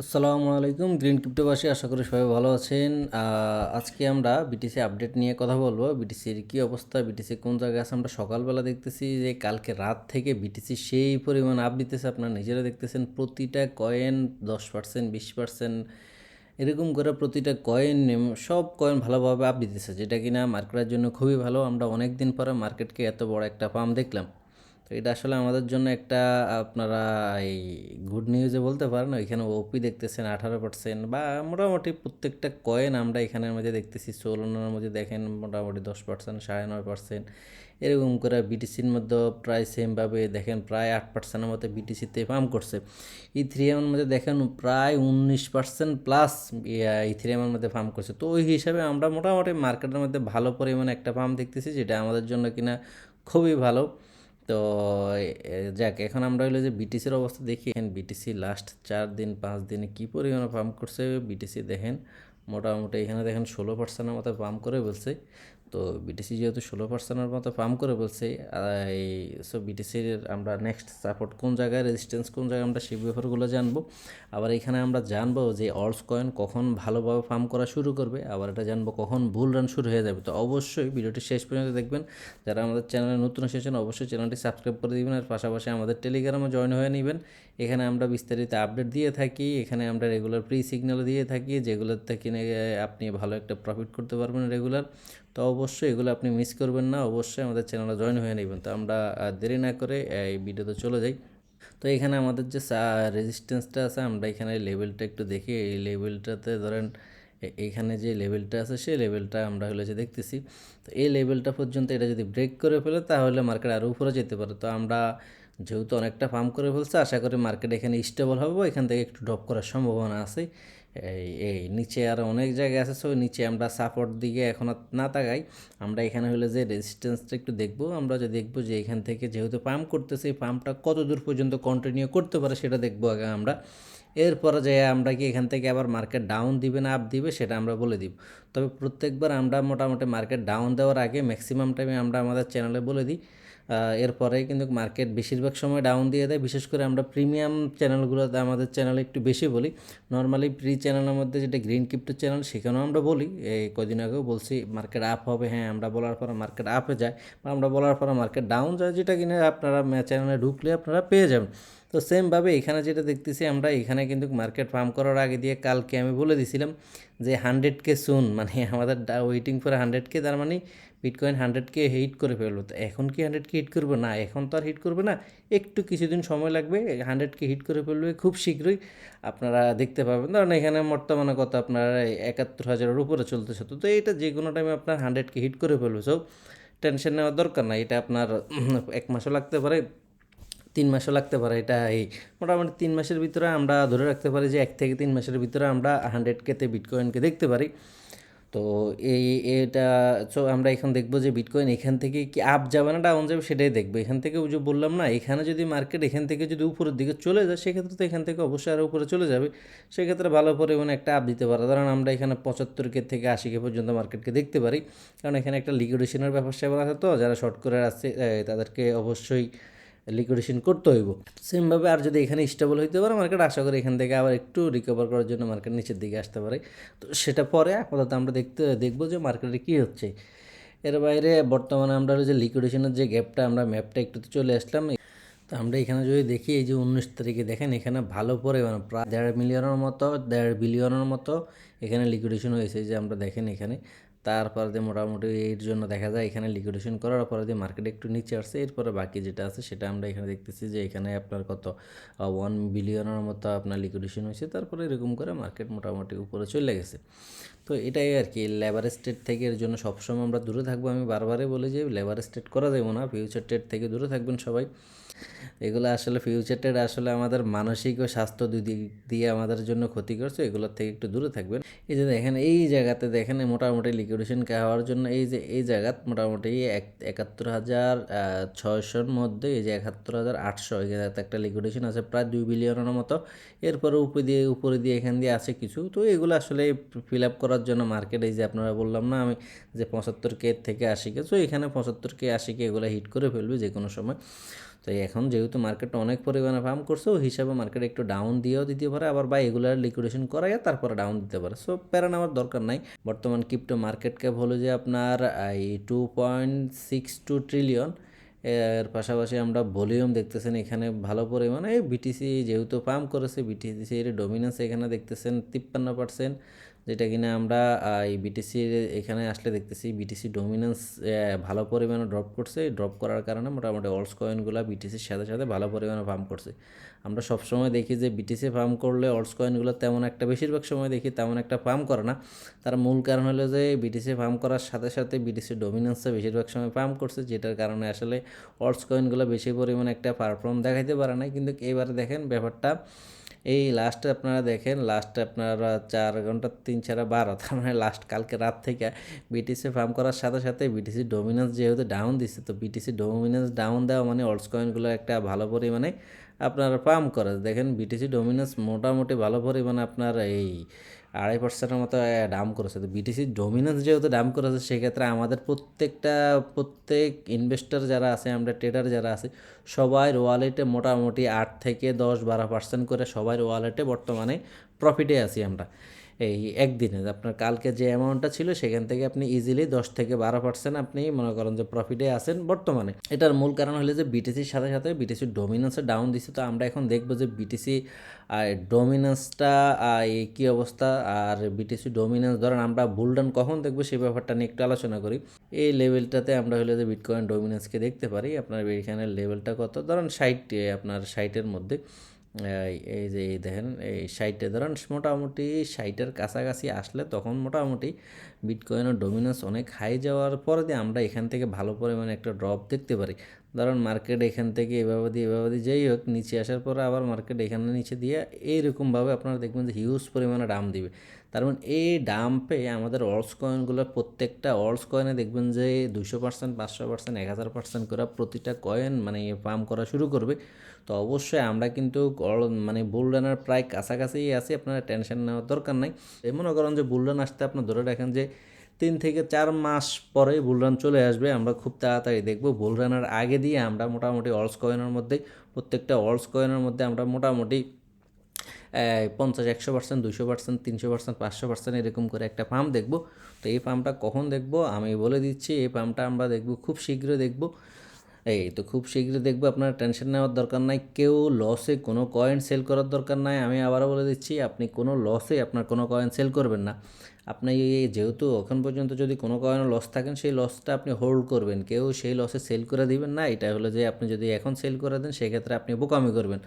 আসসালামু আলাইকুম গ্রিন ক্রিপ্টোবাসী, আশা করি সবাই ভালো আছেন। আজকে আমরা বিটিসি আপডেট নিয়ে কথা বলবো। বিটিসির কী অবস্থা, বিটিসি কোন জায়গায় আছে। আমরা সকালবেলা দেখতেছি যে কালকে রাত থেকে বিটিসি সেই পরিমাণ আপ দিতেছে, আপনারা নিজেরা দেখতেছেন। প্রতিটা কয়েন 10%, 20% এরকম করে প্রতিটা কয়েন, সব কয়েন ভালোভাবে আপ দিতেছে, যেটা কিনা মার্কেটের জন্য খুবই ভালো। আমরা অনেক দিন পরে মার্কেটকে এত বড় একটা পাম্প দেখলাম। তো এটা আসলে আমাদের জন্য একটা, আপনারা এই গুড নিউজে বলতে পারেন। ওইখানে ওপি দেখতেছেন 18%, বা মোটামুটি প্রত্যেকটা কয়েন আমরা এখানের মধ্যে দেখতেছি। সোলানার মধ্যে দেখেন মোটামুটি 10%, 9.5%, এরকম করে বিটিসির মধ্যে প্রায় সেমভাবে দেখেন প্রায় 8%-এর মতো বিটিসিতে পাম্প করছে। ইথিরিয়ামের মধ্যে দেখেন প্রায় 19% প্লাস ইথিরিয়ামের মধ্যে পাম্প করছে। তো ওই হিসাবে আমরা মোটামুটি মার্কেটের মধ্যে ভালো পরিমাণে একটা পাম্প দেখতেছি, যেটা আমাদের জন্য কিনা খুবই ভালো। তো যাক, এখন আমরা হলো যে বিটিসির অবস্থা দেখি। এখন বিটিসি লাস্ট 4-5 দিনে কী পরিমাণে পাম্প করছে বিটিসি দেখেন। মোটামুটি এখানে দেখেন 16%-এর মতো পাম্প করে বলছে। তো বিটিসি যেহেতু 16%-এর মতো পাম্প করে বলছে, এই সো বিটিসির আমরা নেক্সট সাপোর্ট কোন জায়গায়, রেজিস্ট্যান্স কোন জায়গায়, আমরা সেই ব্যাপারগুলো জানবো। আবার এখানে আমরা জানবো যে অলস কয়েন কখন ভালোভাবে পাম্প করা শুরু করবে, আবার এটা জানবো কখন বুল রান শুরু হয়ে যাবে। তো অবশ্যই ভিডিওটি শেষ পর্যন্ত দেখবেন। যারা আমাদের চ্যানেলে নতুন এসেছেন অবশ্যই চ্যানেলটি সাবস্ক্রাইব করে দিবেন, আর পাশাপাশি আমাদের টেলিগ্রামে জয়েন হয়ে নেবেন। এখানে আমরা বিস্তারিত আপডেট দিয়ে থাকি, এখানে আমরা রেগুলার প্রি সিগন্যাল দিয়ে থাকি, যেগুলোর থেকে আপনি ভালো একটা প্রফিট করতে পারবেন রেগুলার। তো অবশ্যই এগুলো আপনি মিস করবেন না, অবশ্যই আমাদের চ্যানেলে জয়েন হয়ে নেবেন। তো আমরা দেরি না করে এই ভিডিওতে চলে যাই। তো এখানে আমাদের যে রেজিস্ট্যান্সটা আছে, আমরা এখানে লেভেলটা একটু দেখি। এই লেভেলটাতে ধরেন এইখানে যে লেভেলটা আছে সেই লেভেলটা আমরা হলে যে দেখতেছি। তো এই লেভেলটা পর্যন্ত এটা যদি ব্রেক করে ফেলে তাহলে মার্কেট আরও উপরে যেতে পারে। তো আমরা যেহেতু অনেকটা পাম্প করে ফেলছে, আশা করি মার্কেট এখানে স্টেবল হবে, এখান থেকে একটু ড্রপ করার সম্ভাবনা আছে। এই নিচে আর অনেক জায়গায় আছে, সো নিচে আমরা সাপোর্ট দিকে এখন না তাকাই। আমরা এখানে হলে যে রেজিস্ট্যান্সটা একটু দেখবো। আমরা যে দেখবো যে এখান থেকে যেহেতু পাম্প করতেছে, এই পাম্পটা কত দূর পর্যন্ত কন্টিনিউ করতে পারে সেটা দেখবো আগে আমরা। এরপরে যে আমরা কি এখান থেকে আবার মার্কেট ডাউন দিবে না আপ দিবে সেটা আমরা বলে দিব। তবে প্রত্যেকবার আমরা মোটামুটি মার্কেট ডাউন দেওয়ার আগে ম্যাক্সিমাম টাইমে আমরা আমাদের চ্যানেলে বলে দিই। এরপরে কিন্তু মার্কেট বেশিরভাগ সময় ডাউন দিয়ে দেয়। বিশেষ করে আমরা প্রিমিয়াম চ্যানেলগুলোতে আমাদের চ্যানেলে একটু বেশি বলি। নর্মালি প্রি চ্যানেলের মধ্যে যেটা গ্রিন ক্রিপ্টো চ্যানেল, সেখানেও আমরা বলি। এই কদিন আগেও বলছি মার্কেট আপ হবে, হ্যাঁ আমরা বলার পরে মার্কেট আপে যায়, বা আমরা বলার পরে মার্কেট ডাউন যায়, যেটা কিনা আপনারা চ্যানেলে ঢুকলে আপনারা পেয়ে যাবেন। তো সেমভাবে এখানে যেটা দেখতেছি আমরা, এখানে কিন্তু মার্কেট পাম্প করার আগে দিয়ে কালকে আমি বলে দিছিলাম যে 100K সুন, মানে আমাদের ওয়েটিং ফর 100K, তার মানে বিটকয়েন 100K হিট করে ফেললো। তো এখন কি 100K হিট করবে? না, এখন তো আর হিট করবে না, একটু কিছুদিন সময় লাগবে। 100K হিট করে ফেলবে খুব শীঘ্রই, আপনারা দেখতে পাবেন। ধরেন এখানে বর্তমানে কত, আপনার 71,000-এর উপরে চলতেছে। তো এইটা যে কোনো টাইমে আপনার 100K হিট করে ফেলবে। সো টেনশন নেওয়ার দরকার নাই। এটা আপনার 1 মাসও লাগতে পারে, 3 মাসও লাগতে পারে। এটা এই মোটামুটি 3 মাসের ভিতরে আমরা ধরে রাখতে পারি যে 1 থেকে 3 মাসের ভিতরে আমরা 100K-তে বিটকয়েনকে দেখতে পারি। তো এটা, সো আমরা এখন দেখবো যে বিটকয়েন এখান থেকে কি আপ যাবে না ডাউন যাবে সেটাই দেখবো। এখান থেকে ওই যে বললাম না, এখানে যদি মার্কেট এখান থেকে যদি উপরের দিকে চলে যায়, সেক্ষেত্রে তো এখান থেকে অবশ্যই আরও উপরে চলে যাবে। সেক্ষেত্রে ভালো পরিমাণে একটা আপ দিতে পারে। ধরেন আমরা এখানে 75K থেকে 80K পর্যন্ত মার্কেটকে দেখতে পারি, কারণ এখানে একটা লিকুইডেশনের ব্যাপার স্যাপার আছে। তো যারা শর্ট করে আসছে তাদেরকে অবশ্যই লিকুইডেশন করতে হইব। সেমভাবে আর যদি এখানে স্টেবল হইতে পারে মার্কেট, আশা করি এখান থেকে আবার একটু রিকভার করার জন্য মার্কেট নিচের দিকে আসতে পারে। তো সেটা পরে আপাতত আমরা দেখবো যে মার্কেটে কী হচ্ছে। এর বাইরে বর্তমানে আমরা যে লিকুইডেশনের যে গ্যাপটা, আমরা ম্যাপটা একটু চলে আসলাম। তো আমরা এখানে যদি দেখি, এই যে 19 তারিখে দেখেন এখানে ভালো পরিমাণ প্রায় 1.5 বিলিয়নের মতো এখানে লিকুইডেশন হয়েছে। যে আমরা দেখেন এখানে, তারপর দিয়ে মোটামুটি এর জন্য দেখা যায় এখানে লিকুইডেশন করার পরে দিয়ে মার্কেট একটু নিচে আসছে। এরপরে বাকি যেটা আছে সেটা আমরা এখানে দেখতেছি যে এখানে আপনার কত 1 বিলিয়নের মতো আপনার লিকুইডেশন হয়েছে। তারপরে এরকম করে মার্কেট মোটামুটি উপরে চলে গেছে। তো এটাই আর কি, লেভারেজ ট্রেড থেকে এর জন্য সবসময় আমরা দূরে থাকবো। আমি বারবারই বলি যে লেভারেজ ট্রেড করা যাবে না, ফিউচার ট্রেড থেকে দূরে থাকবেন সবাই। এগুলো আসলে ফিউচার ট্রেড আসলে আমাদের মানসিক ও স্বাস্থ্য দুই দিক দিয়ে আমাদের জন্য ক্ষতি করছে, এগুলোর থেকে একটু দূরে থাকবেন। এই যে দেখেন এই জায়গাতে দেখেন মোটামুটি লিকুইডেশন হওয়ার জন্য এই যে এই জায়গাত মোটামুটি 71,600-র মধ্যে এই যে 71,800, এই জায়গাতে একটা লিকুইডেশন আছে প্রায় 2 বিলিয়নের মতো। এরপরে উপরে দিয়ে এখান দিয়ে আছে কিছু। তো এগুলো আসলে ফিল আপ করার জন্য মার্কেট, এই যে আপনারা বললাম না আমি যে 75K থেকে 80K, তো এখানে 75K 80K এগুলো হিট করে ফেলবে যে কোনো সময়। তো তো এখন যেহেতু মার্কেটটা অনেক পরিমাণে পাম্প করছে, ওই হিসাবে মার্কেট একটু ডাউন দিয়েও দিতে পারে, আবার বা এগুলার লিকুইডেশন করাইয়া তারপরে ডাউন দিতে পারে। সো প্যারা নেওয়ার দরকার নাই। বর্তমান ক্রিপ্টো মার্কেট ক্যাপ হলো যে আপনার এই 2.62 ট্রিলিয়ন। এর পাশাপাশি আমরা ভলিউম দেখতেছেন এখানে ভালো পরিমাণে বিটিসি যেহেতু পাম্প করেছে, বিটিসির ডমিনেন্স এখানে দেখতেছেন 53%, যেটা কিনা আমরা এই বিটিসির এখানে আসলে দেখতেছি বিটিসি ডমিনেন্স ভালো পরিমাণে ড্রপ করছে। ড্রপ করার কারণে মোটামুটি অলস কয়েনগুলো বিটিসির সাথে সাথে ভালো পরিমাণে পাম্প করছে। আমরা সবসময় দেখি যে বিটিসি পাম্প করলে অলস কয়েনগুলো তেমন একটা, বেশিরভাগ সময় দেখি তেমন একটা পাম্প করে না। তার মূল কারণ হলো যে বিটিসি পাম্প করার সাথে সাথে বিটিসি ডমিনেন্সটা বেশিরভাগ সময় পাম্প করছে, যেটার কারণে আসলে অলস কয়েনগুলো বেশি পরিমাণে একটা পারফর্ম দেখাইতে পারে না। কিন্তু এবারে দেখেন ব্যাপারটা এই লাস্টে আপনারা দেখেন, লাস্টে আপনারা 4 ঘন্টা 3 4 12, তার মানে লাস্ট কালকে রাত থেকে বিটিসি ফার্ম করার সাথে সাথে বিটিসি ডমিনেন্স যেহেতু ডাউন দিচ্ছে, তো বিটিসি ডমিনেন্স ডাউন দেওয়া মানে অলস কয়েনগুলো একটা ভালো পরিমাণে আপনার পাম্প করে। দেখেন বিটিসি ডমিনেন্স মোটামুটি ভালো পরিমাণে আপনার এই 2.5%-এর মতো ডাউন করেছে। তো বিটিসি ডমিনেন্স যেহেতু ডাউন করেছে, সেক্ষেত্রে আমাদের প্রত্যেক ইনভেস্টর যারা আছে, আমরা ট্রেডার যারা আছে, সবার ওয়ালেটে মোটামুটি 8 থেকে 10-12% করে সবার ওয়ালেটে বর্তমানে প্রফিটে আছি আমরা। এই একদিনে আপনার কালকে যে অ্যামাউন্টটা ছিল সেখান থেকে আপনি ইজিলি 10 থেকে 12% আপনি মনে করেন যে প্রফিটে আছেন বর্তমানে। এটার মূল কারণ হলো যে বিটিসির সাথে সাথে বিটিসির ডমিনেন্সে ডাউন দিচ্ছে। তো আমরা এখন দেখবো যে বিটিসি ডমিনেন্সটা কী অবস্থা। আর বিটিসি ডমিনেন্স ধরেন আমরা বুলডাউন কখন দেখবো সেই ব্যাপারটা নিয়ে একটু আলোচনা করি। এই লেভেলটাতে আমরা হলে যে বিটকয়েন ডমিনেন্সকে দেখতে পারি। আপনার এখানে লেভেলটা কত, ধরেন 60, আপনার 60-এর মধ্যে এই যে দেখেন এই 60-এ ধরেন মোটামুটি 60-এর কাছাকাছি আসলে তখন মোটামুটি বিটকয়েনের ডমিনেন্স অনেক হাই যাওয়ার পরে দিয়ে আমরা এখান থেকে ভালো পরিমাণে একটা ড্রপ দেখতে পারি। ধরুন মার্কেট এখান থেকে এভাবে দিয়ে যেই হোক নিচে আসার পরে আবার মার্কেট এখানে নিচে দিয়ে এইরকমভাবে আপনারা দেখবেন যে হিউজ পরিমাণে ডাম দিবে। তার মানে এই ডাম্পে আমাদের অলস কয়েনগুলো, প্রত্যেকটা অলস কয়েনে দেখবেন যে 200%, 500%, 1000% করে প্রতিটা কয়েন মানে পাম্প করা শুরু করবে। তো অবশ্যই আমরা কিন্তু মানে বুলডানের প্রায় কাছাকাছি আছি, আপনারা টেনশন নেওয়ার দরকার নাই। মনে করেন যে বুলডান আসতে আপনার ধরে রাখেন যে 3 থেকে 4 মাস পরে বুলরান চলে আসবে। আমরা খুব তাড়াতাড়ি দেখবো বুলরানের আগে দিয়ে আমরা মোটামুটি অলস কয়েনের মধ্যে, প্রত্যেকটা অলস কয়েনের মধ্যে আমরা মোটামুটি 50, 100%, 200%, 300%, 500% এরকম করে একটা পাম্প দেখবো। তো এই পাম্পটা কখন দেখবো আমি বলে দিচ্ছি। এই পাম্পটা আমরা দেখবো খুব শীঘ্রই দেখবো। এই তো খুব শীঘ্রই দেখবো, আপনার টেনশন নেওয়ার দরকার নাই। কেউ লসে কোনো কয়েন সেল করার দরকার নাই। আমি আবারও বলে দিচ্ছি, আপনি কোনো লসে আপনার কোনো কয়েন সেল করবেন না। আপনি যেহেতু এখন পর্যন্ত যদি কোনো কয়েনও লস থাকেন, সেই লসটা আপনি হোল্ড করবেন, কেউ সেই লসে সেল করে দিবেন না। এটা হলো যে আপনি যদি এখন সেল করে দেন সেক্ষেত্রে আপনি বোকামি করবেন।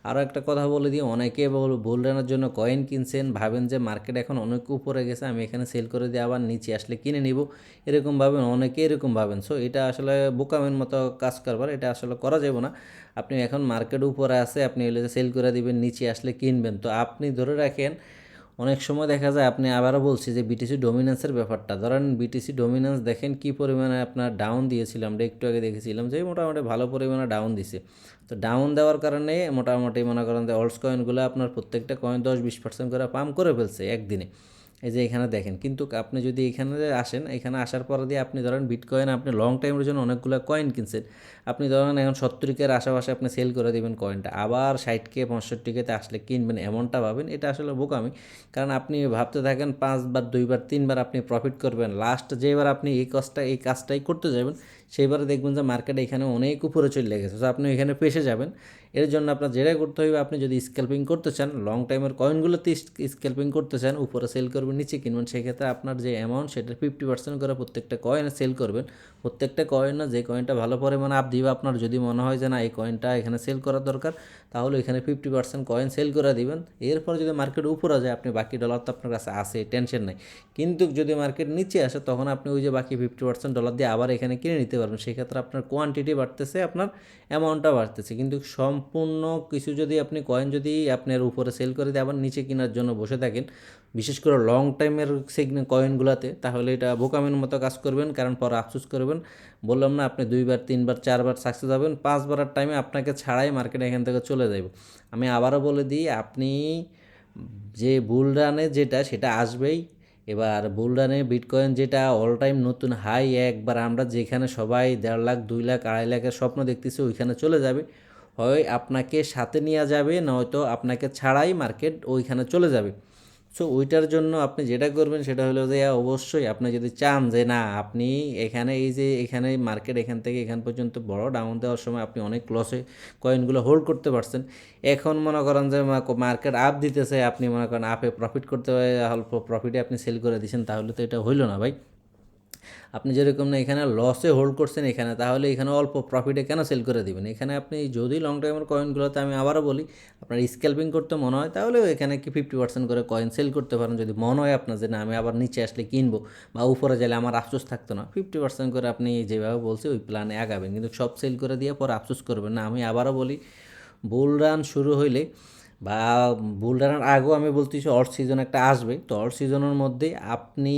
আরও একটা কথা বলে দিই, অনেকে বুলরানের জন্য কয়েন কিনছেন, ভাবেন যে মার্কেট এখন অনেক উপরে গেছে, আমি এখানে সেল করে দিয়ে আবার নিচে আসলে কিনে নিব, এরকম ভাবেন, অনেকে এরকম ভাবেন। সো এটা আসলে বোকামের মতো কাজ করবার, এটা আসলে করা যাবে না। আপনি এখন মার্কেট উপরে আছে, আপনি এলে সেল করে দিবেন, নিচে আসলে কিনবেন। তো আপনি ধরে রাখেন অনেক সময় দেখা যায়, আপনি আবারও বলছি যে বিটিসি ডমিনেন্সের ব্যাপারটা, ধরেন বিটিসি ডমিনেন্স দেখেন কি পরিমাণে আপনার ডাউন দিয়েছিল। আমরা একটু আগে দেখেছিলাম যে মোটামুটি ভালো পরিমাণে ডাউন দিছে। তো ডাউন দেওয়ার কারণে মোটামুটি মনে করেন যে অলস কয়েনগুলো আপনার প্রত্যেকটা কয়েন 10-20% করে পাম্প করে ফেলছে একদিনে। এই যে এখানে দেখেন, কিন্তু আপনি যদি এখানে আসেন, এখানে আসার পরে দিয়ে আপনি ধরেন বিটকয়েন আপনি লং টাইমের জন্য অনেকগুলো কয়েন কিনছেন, আপনি ধরেন এখন 70-এর আশেপাশে আপনি সেল করে দেবেন কয়েনটা, আবার 60-কে 65-তে আসলে কিনবেন, এমনটা ভাবেন, এটা আসলে বোকামি। কারণ আপনি ভাবতে থাকেন 5 বার 2 বার 3 বার আপনি প্রফিট করবেন, লাস্ট যেবার আপনি এই কাজটাই করতে যাবেন সেইবারে দেখবেন যে মার্কেট এখানে অনেক উপরে চলে গেছে। তো আপনি এখানে পেশে যাবেন। এর জন্য আপনার যেটাই করতে হবে, আপনি যদি স্ক্যাল্পিং করতে চান, লং টাইমের কয়েনগুলোতে স্ক্যাল্পিং করতে চান, উপরে সেল করবেন, নিচে কিনবেন, সেক্ষেত্রে আপনার যে অ্যামাউন্ট সেটার 50% করে প্রত্যেকটা কয়েনে সেল করবেন। প্রত্যেকটা কয়েন না, যে কয়েনটা ভালো পরিমাণে আপ দিবে, আপনার যদি মনে হয় যে না এই কয়েনটা এখানে সেল করার দরকার, তাহলে এখানে 50% কয়েন সেল করে দিবেন। এরপর যদি মার্কেট উপরে যায়, আপনি বাকি ডলার তো আপনার কাছে আসে, টেনশন নেই। কিন্তু যদি মার্কেট নিচে আসে, তখন আপনি ওই যে বাকি 50% ডলার দিয়ে আবার এখানে কিনে নিতে পারবেন। সেক্ষেত্রে আপনার কোয়ান্টিটি বাড়তেছে, আপনার অ্যামাউন্টটা বাড়তেছে। কিন্তু সম্পূর্ণ কিছু যদি আপনি কয়েন যদি আপনার উপরে সেল করে দিয়ে আবার নিচে কেনার জন্য বসে থাকেন, বিশেষ করে লং টাইমের কয়েনগুলোতে, তাহলে এটা বোকামের মতো কাজ করবেন, কারণ পরে আফসোস করবেন। বললাম না, আপনি 2 বার 3 বার 4 বার সাকসেস হবেন, 5 বারের টাইমে আপনাকে ছাড়াই মার্কেট এখান থেকে চলে যাবে। আমি আবারও বলে দিই, আপনি যে বুল রানে যেটা সেটা আসবেই, এবার বুলরানে বিটকয়েন যেটা অল টাইম নতুন হাই, একবার আমরা যেখানে সবাই 1.5 লাখ 2 লাখ 2.5 লাখের স্বপ্ন দেখতেছি ওইখানে চলে যাবে। হয় আপনাকে সাথে নেওয়া যাবে, নয়তো আপনাকে ছাড়াই মার্কেট ওইখানে চলে যাবে। সো ওইটার জন্য আপনি যেটা করবেন সেটা হলো যে অবশ্যই আপনি যদি চান যে না আপনি এখানে এই যে এখানে মার্কেট এখান থেকে এখান পর্যন্ত বড় ডাউন দেওয়ার সময় আপনি অনেক লসে কয়েনগুলো হোল্ড করতে পারছেন, এখন মনে করেন যে মার্কেট আপ দিতেছে, আপনি মনে করেন আপে প্রফিট করতে অল্প প্রফিটে আপনি সেল করে দিচ্ছেন, তাহলে তো এটা হইলো না ভাই। আপনি যেরকম না এখানে লসে হোল্ড করছেন এখানে, তাহলে এখানে অল্প প্রফিটে কেন সেল করে দিবেন? এখানে আপনি যদি লং টাইমের কয়েনগুলোতে আমি আবারও বলি আপনার স্ক্যাল্পিং করতে মনে হয় তাহলে এখানে কি 50% করে কয়েন সেল করতে পারেন। যদি মনে হয় আপনার যে না আমি আবার নিচে আসলে কিনবো বা উপরে গেলে আমার আফসোস থাকতো না, 50% করে আপনি যেভাবে বলছি ওই প্ল্যানে আগাবেন, কিন্তু সব সেল করে দিয়ে পরে আফসোস করবেন না। আমি আবারও বলি, বুল রান শুরু হইলে বা বুল রানের আগেও আমি বলতেছি অফ সিজন একটা আসবে, তো অফ সিজনের মধ্যে আপনি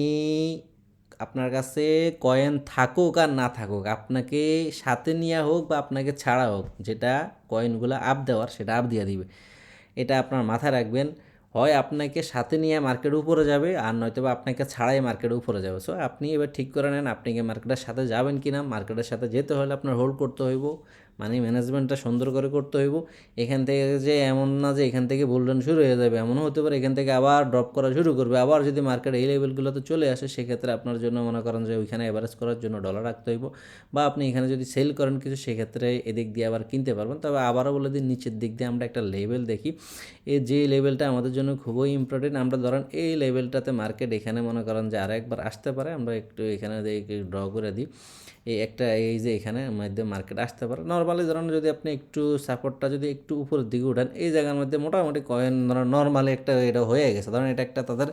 আপনার কাছে কয়েন থাকুক আর না থাকুক, আপনাকে সাথে নিয়ে হোক বা আপনাকে ছাড়া হোক, যেটা কয়েনগুলো আপ দেওয়ার সেটা আপ দিয়ে দিবে। এটা আপনার মাথায় রাখবেন। হয় আপনাকে সাথে নিয়ে মার্কেট উপরে যাবে, আর নয়তো বা আপনাকে ছাড়াই মার্কেট উপরে যাবে। সো আপনি এবার ঠিক করে নেন আপনি কি মার্কেটের সাথে যাবেন কি না। মার্কেটের সাথে যেতে হলে আপনার হোল্ড করতে হইব, মানি ম্যানেজমেন্টটা সুন্দর করে করতে হইব। এখান থেকে যে এমন না যে এখান থেকে বুলরান শুরু হয়ে যাবে, এমনও হতে পারে এখান থেকে আবার ড্রপ করা শুরু করবে। আবার যদি মার্কেট এই লেভেলগুলোতে চলে আসে সেক্ষেত্রে আপনার জন্য মনে করেন যে ওইখানে এভারেজ করার জন্য ডলার রাখতে হইব, বা আপনি এখানে যদি সেল করেন কিছু সেক্ষেত্রে এদিক দিয়ে আবার কিনতে পারবেন। তবে আবারও বলে দিন, নিচের দিক দিয়ে আমরা একটা লেভেল দেখি, এই যে লেভেলটা আমাদের জন্য খুবই ইম্পর্টেন্ট। আমরা ধরেন এই লেভেলটাতে মার্কেট এখানে মনে করেন যে আরেকবার আসতে পারে, আমরা একটু এখানে ড্র করে দিই এই একটা, এই যে এখানে মধ্যে মার্কেট আসতে পারে। নর্মালি ধরেন যদি আপনি একটু সাপোর্টটা যদি একটু উপরের দিকে উঠান, এই জায়গার মধ্যে মোটামুটি কয়েন ধরেন নর্মালি একটা এটা হয়ে গেছে, ধরেন এটা একটা তাদের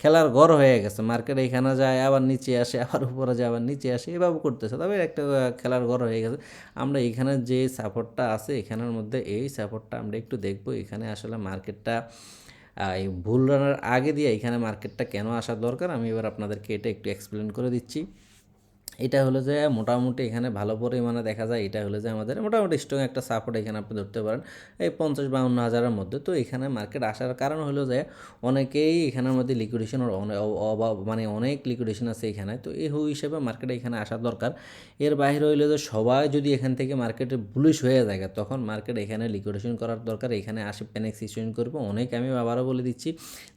খেলার ঘর হয়ে গেছে। মার্কেট এখানে যায় আবার নিচে আসে, আবার উপরে যায় আবার নিচে আসে, এভাবে করতেছে, তবে একটা খেলার ঘর হয়ে গেছে। আমরা এখানে যে সাপোর্টটা আছে এখানের মধ্যে এই সাপোর্টটা আমরা একটু দেখব। এখানে আসলে মার্কেটটা এই ভুল রানার আগে দিয়ে এখানে মার্কেটটা কেন আসা দরকার আমি এবার আপনাদেরকে এটা একটু এক্সপ্লেন করে দিচ্ছি। এটা হলো যে মোটামুটি এখানে ভালো পরিমাণে দেখা যায়, এটা হলো যে আমাদের মোটামুটি স্ট্রং একটা সাপোর্ট এখানে আপনি ধরতে পারেন এই 50-52 হাজারের মধ্যে। তো এখানে মার্কেট আসার কারণ হলো যে অনেকেই এখানের মধ্যে লিকুইডেশনের অভাব, মানে অনেক লিকুইডেশন আছে এখানে, তো এই হিসেবে মার্কেটে এখানে আসা দরকার। এর বাইরে হইলো যে সবাই যদি এখান থেকে মার্কেটে বুলিশ হয়ে যায় তখন মার্কেট এখানে লিকুইডেশন করার দরকার, এখানে আসে প্যানিক সিচুয়েশন করবে অনেক। আমি আবারও বলে দিচ্ছি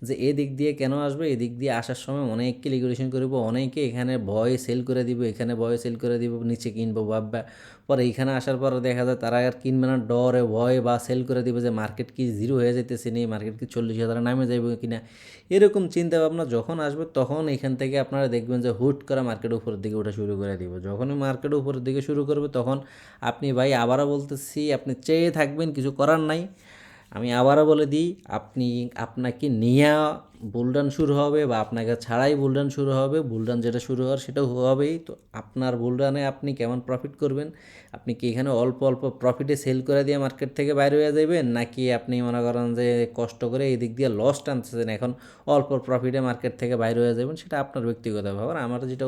যে এদিক দিয়ে কেন আসবে, এদিক দিয়ে আসার সময় অনেককে লিকুইডেশন করবো, অনেকে এখানে ভয় সেল করে দিব, এখানে ভয় সেল করে দিব, নিচে কিনবো ভাববা, পরে এইখানে আসার পর দেখা যায় তারা আর কিনবে না, ডরে ভয় বা সেল করে দিবে যে মার্কেট কি জিরো হয়ে যেতেছে নি, মার্কেট কি 40,000 নামে যাইব কিনা, এরকম চিন্তা ভাবনা যখন আসবে তখন এখান থেকে আপনারা দেখবেন যে হুট করে মার্কেট উপরের দিকে ওঠা শুরু করে দিব। যখনই মার্কেট উপরের দিকে শুরু করবে তখন আপনি ভাই আবারও বলতেছি আপনি চেয়ে থাকবেন, কিছু করার নাই। আমি আবারও বলে দিই, আপনি আপনাকে নিয়ে বুলডান শুরু হবে বা আপনাকে ছাড়াই বুলডান শুরু হবে, বুলডান যেটা শুরু হওয়ার সেটা হবেই। তো আপনার বুলডানে আপনি কেমন প্রফিট করবেন? আপনি কি এখানে অল্প অল্প প্রফিটে সেল করে দিয়ে মার্কেট থেকে বাইরে হয়ে যাবেন, নাকি আপনি মনে করেন যে কষ্ট করে এই দিক দিয়ে লস টানতেছেন এখন অল্প প্রফিটে মার্কেট থেকে বাইরে হয়ে যাবেন? সেটা আপনার ব্যক্তিগত ব্যাপার। আমার যেটা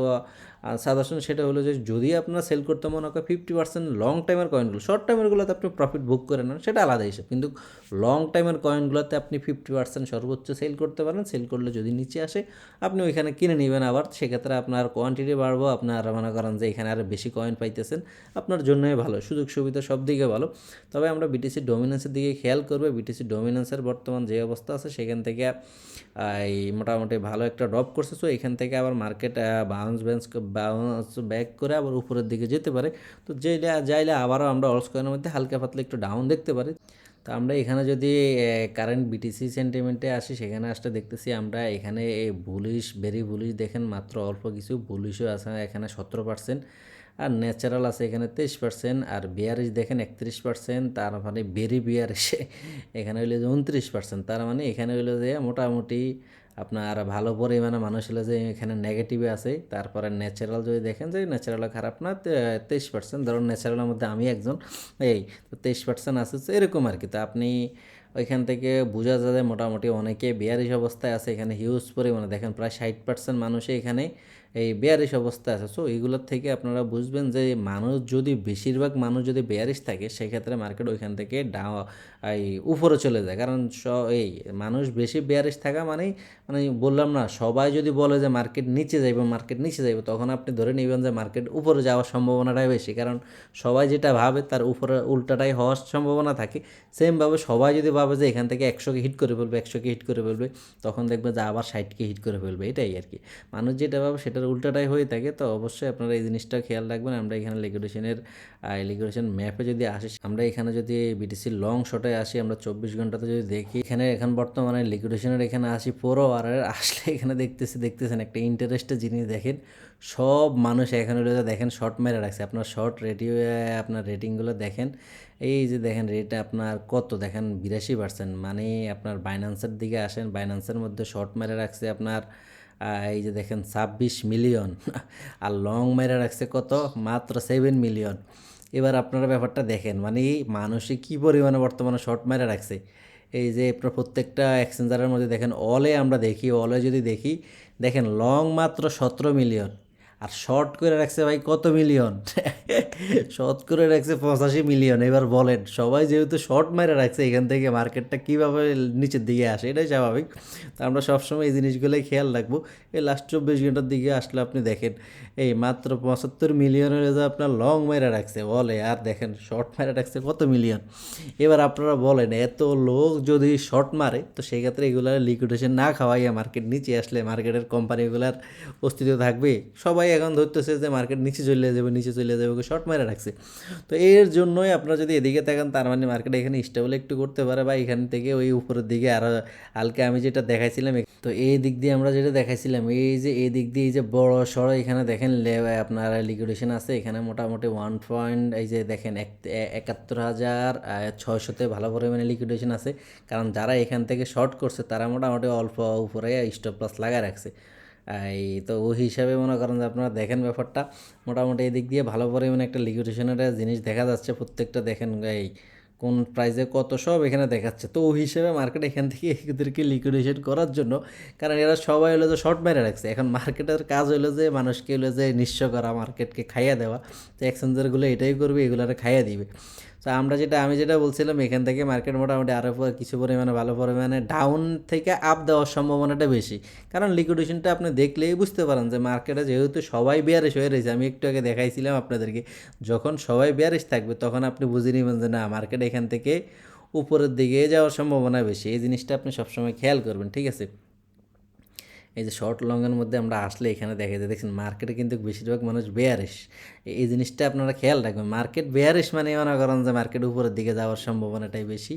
সাজেশন সেটা হলো যে যদি আপনার সেল করতে মনে হয় 50% লং টাইমের কয়েনগুলো, শর্ট টাইমেরগুলোতে আপনি প্রফিট বুক করে নেন সেটা আলাদা হিসেব, কিন্তু লং টাইমের কয়েনগুলোতে আপনি 50% সর্বোচ্চ সেল করতে পারেন। সেল করলে যদি নিচে আসে আপনি ওইখানে কিনে নেবেন, আবার সেক্ষেত্রে আপনার কোয়ান্টিটি বাড়বো, আপনার মনে করেন যে এখানে আরও বেশি কয়েন পাইতেছেন, আপনার জন্যই ভালো, সুযোগ সুবিধা সব দিকে ভালো। তবে আমরা বিটিসি ডমিনেন্সের দিকে খেয়াল করবে। বিটিসি ডমিনেন্সের বর্তমান যে অবস্থা আছে সেখান থেকে এই মোটামুটি ভালো একটা ড্রপ করছে। সো এখান থেকে আবার মার্কেট বাউন্স ব্যাক করে আবার উপরের দিকে যেতে পারে। তো যাইলে আবারও আমরা অলস কয়েনের মধ্যে হালকা পাতলা একটু ডাউন দেখতে পারি। তো আমরা এখানে যদি কারেন্ট বিটিসি সেন্টিমেন্টে আসি, সেখানে আসতে দেখতেছি আমরা এখানে বুলিশ, ভেরি বুলিশ দেখেন, মাত্র অল্প কিছু বুলিশও আছে এখানে 17%, আর ন্যাচারাল আছে এখানে 23%, আর বিয়ারিশ দেখেন 31%, তার মানে ভেরি বিয়ারিশে এখানে হইলে যে 29%। তার মানে এখানে হইলো যে মোটামুটি আপনার ভালো পরিমাণে মানুষ হলে যে এখানে নেগেটিভে আছে। তারপরে ন্যাচারাল যদি দেখেন যে ন্যাচারালও খারাপ না, 23%, ধরুন ন্যাচারালের মধ্যে আমি একজন, এই তো 23% আছে, তো এরকম আর কি। তো আপনি ওইখান থেকে বোঝা যায় যে মোটামুটি অনেকে বিয়ারিশ অবস্থায় আছে, এখানে হিউজ পরিমাণে দেখেন প্রায় 60% মানুষই এখানে এই বেয়ারিশ অবস্থা আছে। সো এইগুলোর থেকে আপনারা বুঝবেন যে মানুষ যদি বেশিরভাগ মানুষ যদি বেয়ারিশ থাকে সেক্ষেত্রে মার্কেট ওইখান থেকে এই উপরে চলে যায়। কারণ এই মানুষ বেশি বেয়ারিশ থাকা মানেই মানে বললাম না, সবাই যদি বলে যে মার্কেট নিচে যাইবে মার্কেট নিচে যাইবে, তখন আপনি ধরে নেবেন যে মার্কেট উপরে যাওয়ার সম্ভাবনাটাই বেশি। কারণ সবাই যেটা ভাবে তার উপরে উল্টাটাই হওয়ার সম্ভাবনা থাকে। সেমভাবে সবাই যদি ভাবে যে এখান থেকে 100কে হিট করে ফেলবে 100কে হিট করে ফেলবে, তখন দেখবে যে আবার 60কে হিট করে ফেলবে। এটাই আর কি, মানুষ যেটা ভাবে সেটার উল্টাটাই হয়ে থাকে। তো অবশ্যই আপনারা এই জিনিসটা খেয়াল রাখবেন। আমরা এখানে লিকুইডেশন ম্যাপে যদি আসি, আমরা এখানে যদি বিটিসি লং শটে আসি, আমরা 24 ঘন্টাতে যদি দেখি, এখন বর্তমানে লিকুইডেশনের এখানে আসি পুরো আর আসলে এখানে দেখতেছেন একটা ইন্টারেস্টের জিনিস দেখেন, সব মানুষ এখানে দেখেন শর্ট মেরে রাখছে। আপনার শর্ট রেডিও আপনার রেটিংগুলো দেখেন, এই যে দেখেন রেট আপনার কত দেখেন 82%। মানে আপনার বাইন্যান্সের দিকে আসেন, বাইন্যান্সের মধ্যে শর্ট মেরে রাখছে আপনার এই যে দেখেন 26 মিলিয়ন আর লং মেরে রাখছে কত মাত্র 7 মিলিয়ন। এবার আপনারা ব্যাপারটা দেখেন, মানে মানুষে কী পরিমাণে বর্তমানে শর্ট মেরে রাখছে। এই যে আপনার প্রত্যেকটা এক্সচেঞ্জারের মধ্যে দেখেন, অলে যদি দেখি দেখেন লং মাত্র 17 মিলিয়ন আর শর্ট করে রাখছে ভাই কত মিলিয়ন শর্ট করে রাখছে 85 মিলিয়ন। এবার বলেন, সবাই যেহেতু শর্ট মেরে রাখছে, এখান থেকে মার্কেটটা কীভাবে নিচের দিকে আসে, এটাই স্বাভাবিক। তো আমরা সবসময় এই জিনিসগুলোই খেয়াল রাখবো। এই লাস্ট 24 ঘন্টার দিকে আসলে আপনি দেখেন এই মাত্র 75 মিলিয়নের যে আপনার লং মেরে রাখছে বলে, আর দেখেন শর্ট মেরে রাখছে কত মিলিয়ন। এবার আপনারা বলেন, এত লোক যদি শর্ট মারে, তো সেই ক্ষেত্রে এগুলার লিকুইডেশন না খাওয়াইয়া মার্কেট নিচে আসলে মার্কেটের কোম্পানিগুলার অস্তিত্ব থাকবে? সবাই এখন ধরতেছে যে মার্কেট নিচে চলে যাবে, শর্ট মেরে রাখছে। তো এর জন্যই আপনারা যদি এদিকে থাকেন, তার মানে মার্কেট এখানে স্টেবল একটু করতে পারে, বা এখান থেকে ওই উপরের দিকে আরও হালকা আমি যেটা দেখাইছিলাম। তো এই দিক দিয়ে আমরা যেটা দেখাইছিলাম, এই দিক দিয়ে এই যে বড় সড়ো এখানে দেখেন আপনার লিকুইডেশন আছে এখানে মোটামুটি 1 এই যে দেখেন 71,600-তে ভালো পরিমাণে লিকুইডেশন আছে। কারণ যারা এখান থেকে শর্ট করছে তারা মোটামুটি অল্প উপরে স্টপ লস লাগায় রাখছে। এই তো ওই হিসাবে মনে করেন যে আপনারা দেখেন ব্যাপারটা মোটামুটি এই দিক দিয়ে ভালো পরিমাণে একটা লিকুইডেশনের জিনিস দেখা যাচ্ছে। প্রত্যেকটা দেখেন এই কোন প্রাইসে কত সব এখানে দেখাচ্ছে। তো ওই হিসেবে মার্কেট এখান থেকে এদেরকে লিকুইডেশন করার জন্য, কারণ এরা সবাই হলো যে শর্ট মেরে রাখছে, এখন মার্কেটের কাজ হলো যে মানুষকে হলো যে নিঃস্ব করা, মার্কেটকে খাইয়া দেওয়া। তো এক্সচেঞ্জারগুলো এটাই করবে, এগুলোরে খাইয়া দিবে। তো আমি যেটা বলছিলাম, এখান থেকে মার্কেট মোটামুটি আরও কিছু পরিমাণে ভালো পরিমাণে ডাউন থেকে আপ দেওয়ার সম্ভাবনাটা বেশি। কারণ লিকুইডেশনটা আপনি দেখলেই বুঝতে পারেন যে মার্কেটে যেহেতু সবাই বেয়ারিশ হয়ে রয়েছে, আমি একটু আগে দেখাইছিলাম আপনাদেরকে, যখন সবাই বেয়ারিশ থাকবে তখন আপনি বুঝে নেবেন যে না, মার্কেট এখান থেকে উপরের দিকে যাওয়ার সম্ভাবনা বেশি। এই জিনিসটা আপনি সবসময় খেয়াল করবেন, ঠিক আছে? এই যে শর্ট লংয়ের মধ্যে আমরা আসলে এখানে দেখা যায়, দেখছেন মার্কেটে কিন্তু বেশিরভাগ মানুষ বেয়ারিশ। এই জিনিসটা আপনারা খেয়াল রাখবেন, মার্কেট বেয়ারিশ মানে মনে করেন যে মার্কেট উপরের দিকে যাওয়ার সম্ভাবনাটাই বেশি,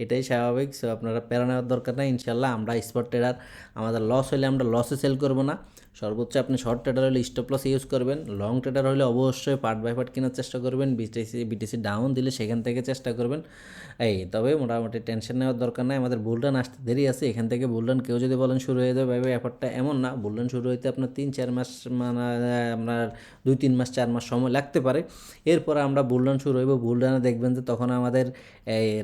এটাই স্বাভাবিক। সো আপনারা প্যারা নেওয়ার দরকার নেই। ইনশাল্লাহ আমরা স্পট ট্রেডার, আমাদের লস হলে আমরা লসে সেল করবো না। সর্বোচ্চ আপনি শর্ট ট্রেডার হলে স্টপ লস ইউজ করবেন, লং ট্রেডার হলে অবশ্যই পার্ট বাই পার্ট কেনার চেষ্টা করবেন। বিটিসি ডাউন দিলে সেখান থেকে চেষ্টা করবেন। তবে মোটামুটি টেনশন নেওয়ার দরকার নাই, আমাদের বুলরান আসতে দেরি আছে। এখান থেকে বুলরান কেউ যদি বলেন শুরু হয়ে যাবে, ব্যাপারটা এমন না। বুলরান শুরু হইতে আপনার 3-4 মাস, মানে আপনার 2-3 মাস 4 মাস সময় লাগতে পারে। এরপরে আমরা বুলরান শুরু হইব। বুলরানে দেখবেন যে তখন আমাদের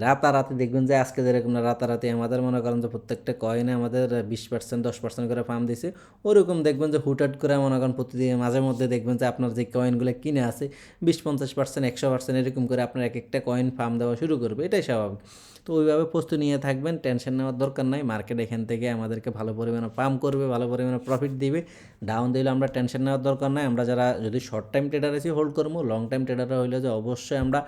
রাতারাতি দেখবেন যে আজকে যেরকম না, রাতারাতি আমাদের মনে করেন যে প্রত্যেকটা কয়েনে আমাদের 20% 10% করে ফার্ম দিছে, ওরকম দেখবেন যে হুটহাট করে মনে করেন প্রতিদিন মাঝে মধ্যে দেখবেন যে আপনার যে কয়েনগুলো কিনে আছে 20-50% 100% এরকম করে আপনার এক একটা কয়েন ফার্ম দেওয়া শুরু করবে, এটাই স্বাভাবিক। তো ওইভাবে প্রস্তুতি নিয়ে থাকবেন, টেনশন নেওয়ার দরকার নাই। মার্কেট এখান থেকে আমাদেরকে ভালো পরিমাণে পাম্প করবে, ভালো পরিমাণে প্রফিট দিবে। ডাউন দিলে আমরা টেনশন নেওয়ার দরকার নাই। আমরা যারা যদি শর্ট টাইম ট্রেডার আছি হোল্ড করবো, লং টাইম ট্রেডাররা হইলে যে অবশ্যই আমরা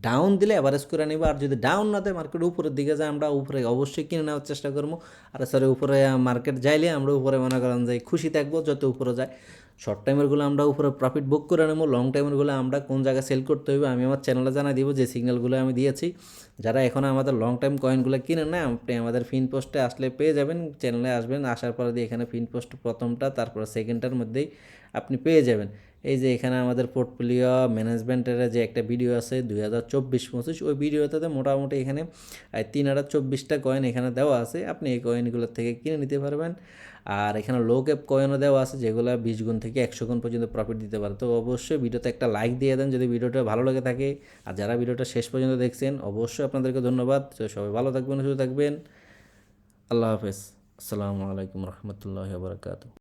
ডাউন দিলে অ্যাভারেজ করে নিব। আর যদি ডাউন না দেয়, মার্কেট উপরের দিকে যায়, আমরা উপরে অবশ্যই কিনে নেওয়ার চেষ্টা করবো। আর উপরে মার্কেট যাইলে আমরা উপরে মনে করেন যে খুশি থাকবো যত উপরে যায়। শর্ট টাইমেরগুলো আমরা উপরে প্রফিট বুক করে নেবো, লং টাইমেরগুলো আমরা কোন জায়গায় সেল করতে হবে আমি আমার চ্যানেলে জানাই দিব, যে সিগন্যালগুলো আমি দিয়েছি। যারা এখন আমাদের লং টাইম কয়েনগুলো কিনে না, আপনি আমাদের ফিন পোস্টে আসলে পেয়ে যাবেন। চ্যানেলে আসবেন, আসার পরে দিয়ে এখানে ফিন পোস্ট প্রথমটা, তারপর সেকেন্ডটার মধ্যেই আপনি পেয়ে যাবেন। এই যে এখানে আমাদের পোর্টফোলিও ম্যানেজমেন্টের যে একটা ভিডিও আছে 2024-25, ওই ভিডিওটাতে মোটামুটি এখানে 3024টা কয়েন এখানে দেওয়া আছে। আপনি এই কয়েনগুলোর থেকে কিনে নিতে পারবেন। আর এখানে লো ক্যাপ কয়েনও দেওয়া আছে, যেগুলো 20 গুণ থেকে 100 গুণ পর্যন্ত প্রফিট দিতে পারে। তো অবশ্যই ভিডিওতে একটা লাইক দিয়ে দেন যদি ভিডিওটা ভালো লেগে থাকে। আর যারা ভিডিওটা শেষ পর্যন্ত দেখছেন, অবশ্যই আপনাদেরকে ধন্যবাদ। তো সবাই ভালো থাকবেন, সুস্থ থাকবেন। আল্লাহ হাফেজ। আসসালামু আলাইকুম রহমতুল্লাহি ওয়া বারাকাতুহু।